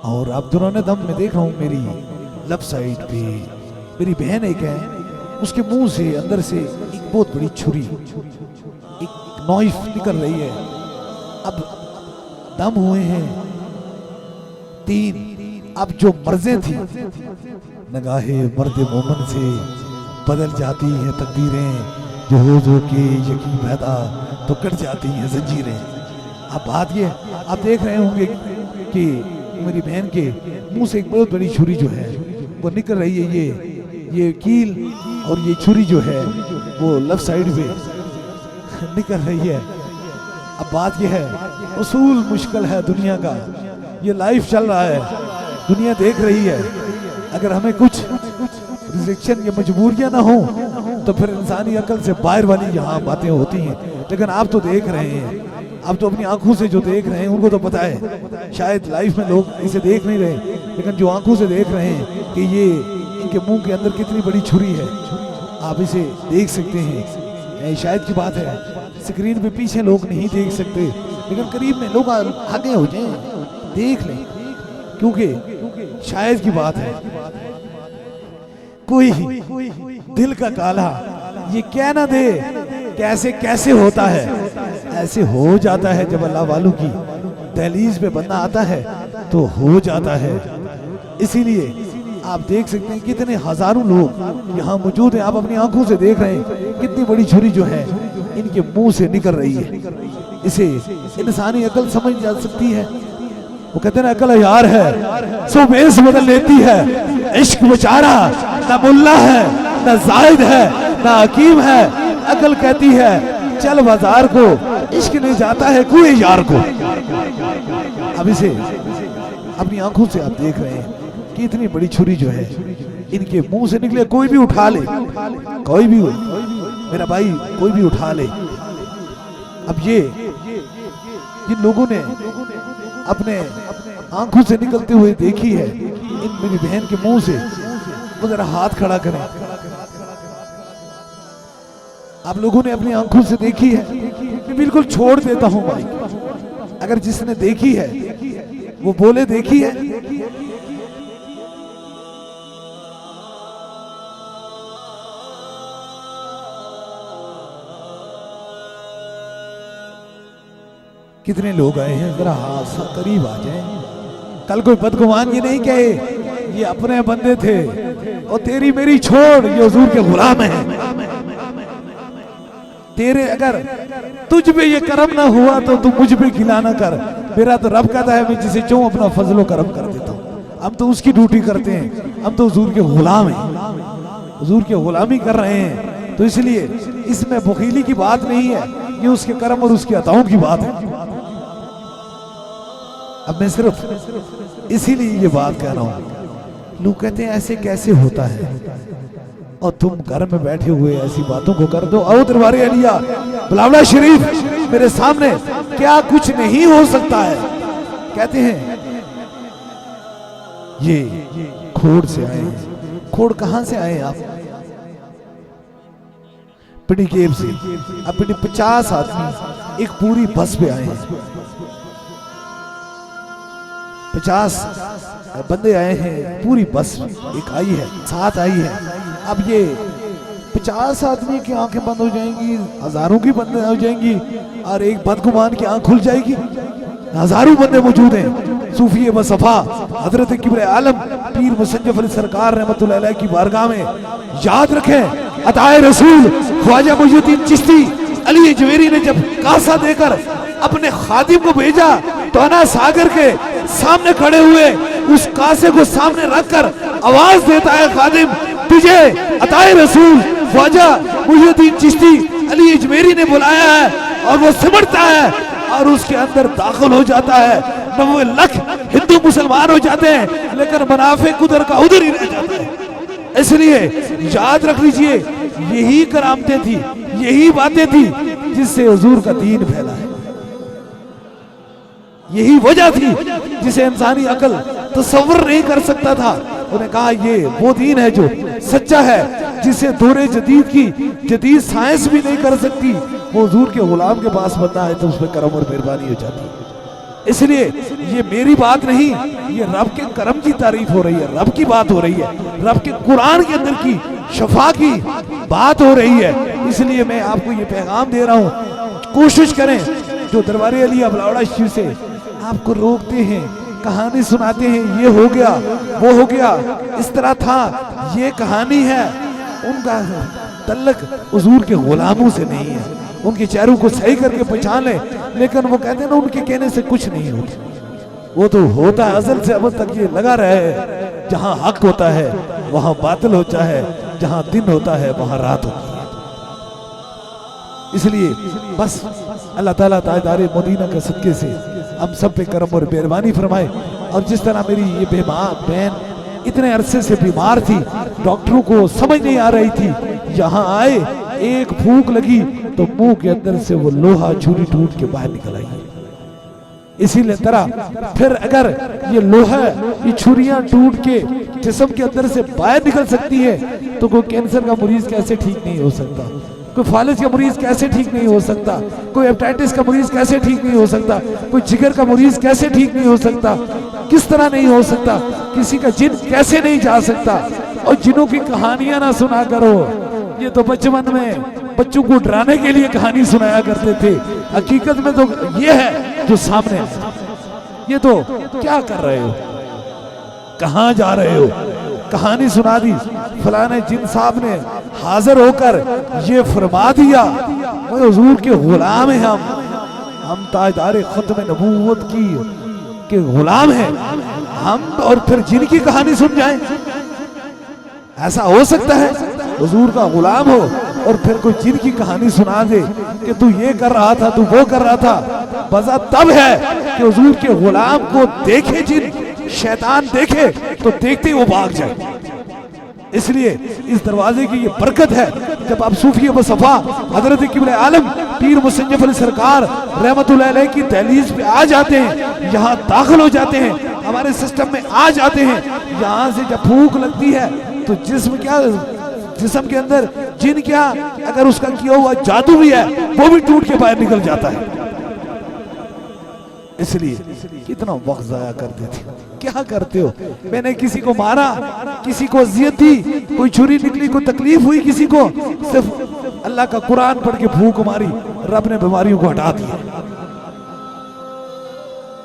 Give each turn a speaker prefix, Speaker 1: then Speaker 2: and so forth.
Speaker 1: और अब्दुल दम में देख रहा हूँ मेरी लेफ्ट साइड पे मेरी बहन एक है, उसके मुंह से अंदर से एक बहुत बड़ी छुरी, एक नॉइफ निकल रही है। अब दम हुए हैं 3। अब जो मर्ज़ें थी, नगाहे मर्द मोमन से बदल जाती हैं तकदीरें, जो हो के यकीन पैदा तो कट जाती हैं जंजीरें। अब बात ये, आप देख रहे होंगे कि मेरी बहन के मुंह से एक बहुत बड़ी छुरी जो है वो निकल रही है। ये कील और ये छुरी जो है वो लेफ्ट साइड पे निकल रही है। अब बात ये है, उसूल मुश्किल है दुनिया का, ये लाइफ चल रहा है, दुनिया देख रही है। अगर हमें कुछ रिजेक्शन या मजबूरियां ना हो तो फिर इंसानी अकल से बाहर वाली यहाँ बातें होती हैं। लेकिन आप तो देख रहे हैं, आप तो अपनी आंखों से जो देख रहे हैं उनको तो पता है। शायद लाइफ में लोग इसे देख नहीं रहे, लेकिन जो आंखों से देख रहे हैं कि ये इनके मुंह के अंदर कितनी बड़ी छुरी है, आप इसे देख सकते हैं। शायद की बात है, स्क्रीन पे पीछे लोग नहीं देख सकते, लेकिन करीब में लोग आगे हो जाएं, देख लें, क्योंकि शायद की बात है कोई दिल का काला ये कह ना दे कैसे कैसे होता है। ऐसे हो जाता है जब अल्लाह वालों की दहलीज पे बंदा आता है तो हो जाता है। इसीलिए आप देख सकते हैं कितने हजारों लोग यहाँ मौजूद हैं, आप अपनी आंखों से देख रहे हैं कितनी बड़ी छुरी जो है इनके मुंह से निकल रही है। इसे इंसानी अकल समझ जा सकती है। वो कहते हैं अकल यार है सो बेस बदल लेती है, इश्क बेचारा ना मुल्ला है ना जाहिद है ना हकीम है। अकल कहती है चल बाजार को, इश्क नहीं जाता है कोई यार को। अब इसे अपनी आंखों से आप देख रहे हैं कि इतनी बड़ी छुरी जो है इनके मुंह से निकले, कोई भी उठा ले, कोई भी मेरा भाई कोई भी उठा ले। अब ये जिन लोगों ने अपने आंखों से निकलते हुए देखी है इन मेरी बहन के मुंह से, वो जरा हाथ खड़ा करें। आप लोगों ने अपनी आंखों से देखी है, मैं बिल्कुल छोड़ देता हूं भाई, अगर जिसने देखी है वो बोले देखी है। कितने लोग आए हैं, जरा हाथ करीब आ जाए। कल कोई बदगुमान ये नहीं कहे ये अपने बंदे थे और तेरी मेरी छोड़, ये हुजूर के गुलाम है। तेरे अगर तुझ पे ये करम ना हुआ तो तू मुझ पे गिला ना कर। मेरा तो रब कहता है मैं जिसे चाहूं अपना फजलो करम कर देता हूं। हम तो उसकी ड्यूटी करते हैं, हम तो हुजूर के गुलाम हैं, हुजूर की गुलामी कर रहे हैं। तो इसलिए इसमें बखीली की बात नहीं है, ये उसके करम और उसकी अताओं की बात है। अब मैं सिर्फ इसीलिए ये बात कह रहा हूं। लोग कहते हैं ऐसे कैसे होता है और तुम घर में बैठे हुए ऐसी बातों को कर दो। आओ दरबारे अलिया बिलावला शरीफ मेरे सामने, क्या कुछ नहीं हो सकता है। कहते हैं ये खोड़ से आए हैं। खोड़ कहां से आए आप? पिंडी केब से। अब पिंडी 50 आदमी एक पूरी बस पे आए हैं, 50 बंदे आए हैं, पूरी बस एक आई है, 7 आई है। अब ये 50 आदमी की आंखें बंद हो जाएंगी, हजारों की बंद हो जाएंगी और एक बदगुमान की आंख खुल जाएगी। हजारों बंदे मौजूद हैं। सूफी बसफा हजरत किब्र आलम पीर मुसन्नफ अली सरकार रहमतुल्लाह अलैह की बारगाह में याद रखें, अताए रसूल ख्वाजा मुइनुद्दीन चिश्ती अली जवेरी ने जब कासा देकर अपने खादिम को भेजा तो अना सागर के सामने खड़े हुए उस कासे को सामने रखकर आवाज देता है खादिम, तुझे अताए रसूल ख्वाजा मुइनुद्दीन चिश्ती अली अजमेरी ने बुलाया है। और वो सिमटता है और उसके अंदर दाखिल हो जाता है। 90 लाख हिंदू मुसलमान हो जाते हैं, लेकिन मुनाफिक उधर का उधर ही रह जाता है। इसलिए याद रख लीजिए, यही करामतें थी, यही बातें थी जिससे हुजूर का दीन फैला है। यही वजह थी जिसे इंसानी अकल तसव्वुर नहीं कर सकता था। उन्हें कहा ये वो दीन है जो सच्चा है, जिसे दौरे जदीद की जदीद साइंस भी नहीं कर सकती। वो हुजूर के गुलाम के पास बनना है तो उस पर करम और मेहरबानी हो जाती है। इसलिए ये मेरी बात नहीं, ये रब के करम की तारीफ हो रही है, रब की बात हो रही है, रब के कुरान के अंदर की शफा की बात हो रही है। इसलिए मैं आपको ये पैगाम दे रहा हूँ, कोशिश करें जो दरबारे अली अबलावड़ा शिव से आपको रोकते हैं, कहानी सुनाते हैं, ये हो गया वो हो गया, इस तरह था, ये कहानी है, उनका तल्लक हुजूर के गुलामों से नहीं है। उनके चेहरों को सही करके पहचान ले, लेकिन वो कहते हैं ना उनके कहने से कुछ नहीं होता, वो तो होता है अज़ल से अब तक ये लगा रहे। जहाँ हक होता है वहाँ बातिल होता है, जहाँ दिन होता है वहाँ रात होती है। इसलिए बस अल्लाह ताला ताजदारे मदीना के सदके से हम सब पे करम और मेहरबानी फरमाए। और जिस तरह मेरी ये बीमार बहन इतने अरसे से बीमार थी, डॉक्टरों को समझ नहीं आ रही थी, यहाँ आए, एक फूंक लगी तो मुंह के अंदर से वो लोहा छुरी टूट के बाहर निकल आई। इसीलिए तरह फिर अगर ये लोहा, ये छुरियां टूट के जिस्म के अंदर से बाहर निकल सकती है, तो कोई कैंसर का मरीज कैसे ठीक नहीं हो सकता, कोई फालिज का मरीज कैसे ठीक नहीं हो सकता, कोई हेपेटाइटिस का मरीज कैसे ठीक नहीं हो सकता, कोई जिगर का मरीज कैसे ठीक नहीं हो सकता, किस तरह नहीं हो सकता, किसी का जिन कैसे नहीं जा सकता। और जिनों की कहानियां ना सुना करो, ये तो बचपन में बच्चों को डराने के लिए कहानी सुनाया करते थे, हकीकत में तो ये है जो सामने है। ये तो क्या कर रहे हो, कहां जा रहे हो, कहानी सुना दी, फलाने जिन साहब ने हाजिर होकर ये फरमा दिया, वो हुजूर के गुलाम हैं, हम ताजदारे खत्म नबूवत की के गुलाम हैं हम, और फिर जिनकी कहानी सुन जाएं। ऐसा हो सकता है हुजूर का गुलाम हो और फिर कोई जिन की कहानी सुना दे कि तू ये कर रहा था, तू वो कर रहा था। मजा तब है कि हुजूर के गुलाम को देखे जिन, शैतान देखे तो देखते ही वो भाग जाए। इसलिए इस दरवाजे की ये बरकत है, जब आप सूफी मुस्तफा हजरत किबले आलम पीर मुसन्निफ अली सरकार रहमतुल्लाह अलैह की दहलीज पे आ जाते हैं, यहाँ दाखिल हो जाते हैं, हमारे सिस्टम में आ जाते हैं। यहाँ से जब फूंक लगती है तो जिस्म के अंदर जिन क्या, अगर उसका किया हुआ जादू भी है वो भी टूट के बाहर निकल जाता है। इसलिए कितना वक्त जाया करते थे, क्या करते हो। मैंने किसी को मारा, किसी को अजियत दी, कोई छुरी निकली, कोई तकलीफ हुई किसी को, सिर्फ अल्लाह का कुरान पढ़ के फूंक मारी, रब ने बीमारियों को हटा दिया।